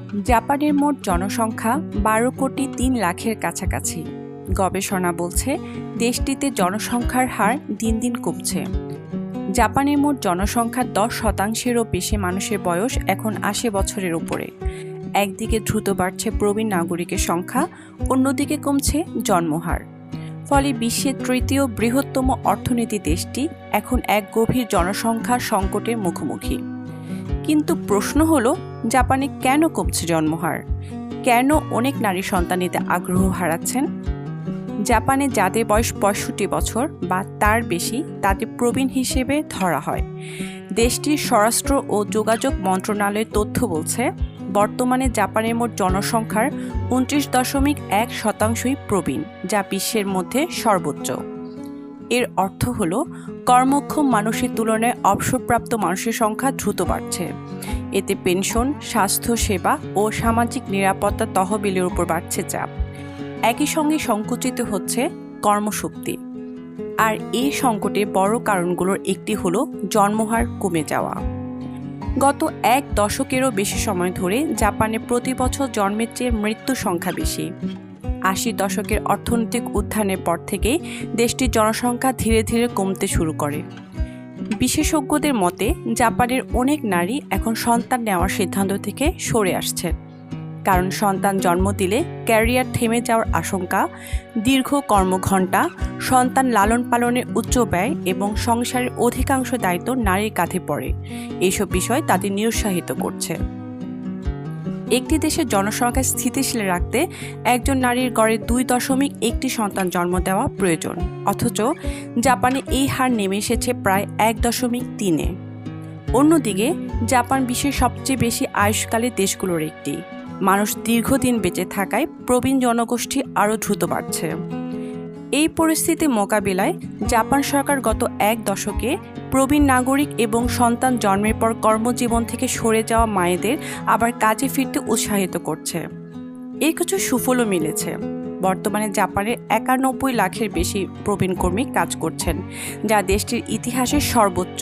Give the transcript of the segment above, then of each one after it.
জাপানের মোট জনসংখ্যা 12,03,00,000-এর কাছাকাছি। গবেষণা বলছে দেশটিতে জনসংখ্যার হার দিন দিন কমছে। জাপানের মোট জনসংখ্যার 10%-এরও বেশি মানুষের বয়স এখন 80 বছরের উপরে। একদিকে দ্রুত বাড়ছে প্রবীণ নাগরিকের সংখ্যা, অন্যদিকে কমছে জন্মহার। ফলে বিশ্বের তৃতীয় বৃহত্তম অর্থনীতি দেশটি এখন এক গভীর জনসংখ্যা সংকটের মুখোমুখি। কিন্তু প্রশ্ন হলো, জাপানে কেন কমছে জন্মহার? কেন অনেক নারী সন্তান নিতে আগ্রহ হারাচ্ছেন? জাপানে যাদের বয়স 65 বছর বা তার বেশি তাদের প্রবীণ হিসেবে ধরা হয়। দেশটির স্বরাষ্ট্র ও যোগাযোগ মন্ত্রণালয়ের তথ্য বলছে, বর্তমানে জাপানের মোট জনসংখ্যার 29.1%ই প্রবীণ, যা বিশ্বের মধ্যে সর্বোচ্চ। এর অর্থ হল কর্মক্ষম মানুষের তুলনায় অবসরপ্রাপ্ত মানুষের সংখ্যা দ্রুত বাড়ছে। এতে পেনশন, স্বাস্থ্য সেবা ও সামাজিক নিরাপত্তা তহবিলের উপর বাড়ছে চাপ। একই সঙ্গে সংকুচিত হচ্ছে কর্মশক্তি। আর এই সংকটের বড় কারণগুলোর একটি হলো জন্মহার কমে যাওয়া। গত এক দশকেরও বেশি সময় ধরে জাপানে প্রতি বছর জন্মের চেয়ে মৃত্যুর সংখ্যা বেশি। 80 দশকের অর্থনৈতিক উত্থানের পর থেকেই দেশটির জনসংখ্যা ধীরে ধীরে কমতে শুরু করে। বিশেষজ্ঞদের মতে, জাপানের অনেক নারী এখন সন্তান নেওয়ার সিদ্ধান্ত থেকে সরে আসছেন। কারণ সন্তান জন্ম দিলে ক্যারিয়ার থেমে যাওয়ার আশঙ্কা, দীর্ঘ কর্মঘণ্টা, সন্তান লালন পালনের উচ্চ ব্যয় এবং সংসারের অধিকাংশ দায়িত্ব নারীর কাঁধে পড়ে। এইসব বিষয় তাদের নিরুৎসাহিত করছে। একটি দেশের জনসংখ্যা স্থিতিশীল রাখতে একজন নারীর গড়ে 2.1 সন্তান জন্ম দেওয়া প্রয়োজন। অথচ জাপানে এই হার নেমে এসেছে প্রায় 1.3-এ। অন্যদিকে জাপান বিশ্বের সবচেয়ে বেশি আয়ুষ্কালী দেশগুলোর একটি। মানুষ দীর্ঘদিন বেঁচে থাকায় প্রবীণ জনগোষ্ঠী আরও দ্রুত বাড়ছে। এই পরিস্থিতি মোকাবিলায় জাপান সরকার গত এক দশকে প্রবীণ নাগরিক এবং সন্তান জন্মের পর কর্মজীবন থেকে সরে যাওয়া মায়েদের আবার কাজে ফিরতে উৎসাহিত করছে। এর কিছু সুফলও মিলেছে। বর্তমানে জাপানের 91 লাখের বেশি প্রবীণ কর্মী কাজ করছেন, যা দেশটির ইতিহাসের সর্বোচ্চ।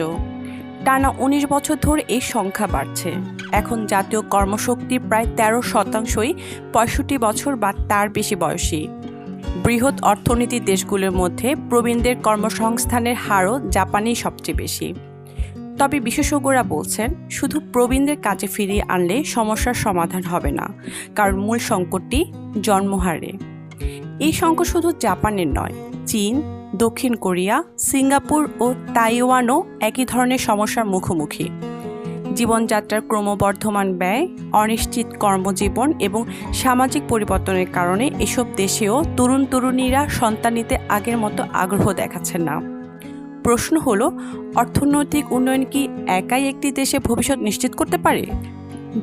টানা 19 বছর ধরে এই সংখ্যা বাড়ছে। এখন জাতীয় কর্মশক্তির প্রায় 13%ই 65 বছর বা তার বেশি বয়সী। বৃহৎ অর্থনীতির দেশগুলোর মধ্যে প্রবীণদের কর্মসংস্থানের হারও জাপানেই সবচেয়ে বেশি। তবে বিশেষজ্ঞরা বলছেন, শুধু প্রবীণদের কাজে ফিরিয়ে আনলে সমস্যার সমাধান হবে না, কারণ মূল সংকটটি জন্মহারে। এই সংকট শুধু জাপানের নয়, চীন, দক্ষিণ কোরিয়া, সিঙ্গাপুর ও তাইওয়ানও একই ধরনের সমস্যার মুখোমুখি। জীবনযাত্রার ক্রমবর্ধমান ব্যয়, অনিশ্চিত কর্মজীবন এবং সামাজিক পরিবর্তনের কারণে এসব দেশেও তরুণ তরুণীরা সন্তান নিতে আগের মতো আগ্রহ দেখাচ্ছেন না। প্রশ্ন হলো, অর্থনৈতিক উন্নয়ন কি একাই একটি দেশে ভবিষ্যৎ নিশ্চিত করতে পারে?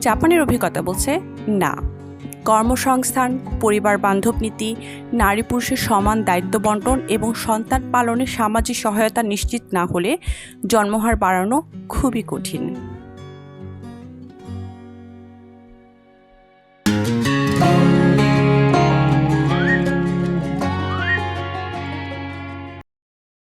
জাপানের অভিজ্ঞতা বলছে না। কর্মসংস্থান, পরিবার বান্ধব নীতি, নারী পুরুষের সমান দায়িত্ব বণ্টন এবং সন্তান পালনে সামাজিক সহায়তা নিশ্চিত না হলে জন্মহার বাড়ানো খুবই কঠিন।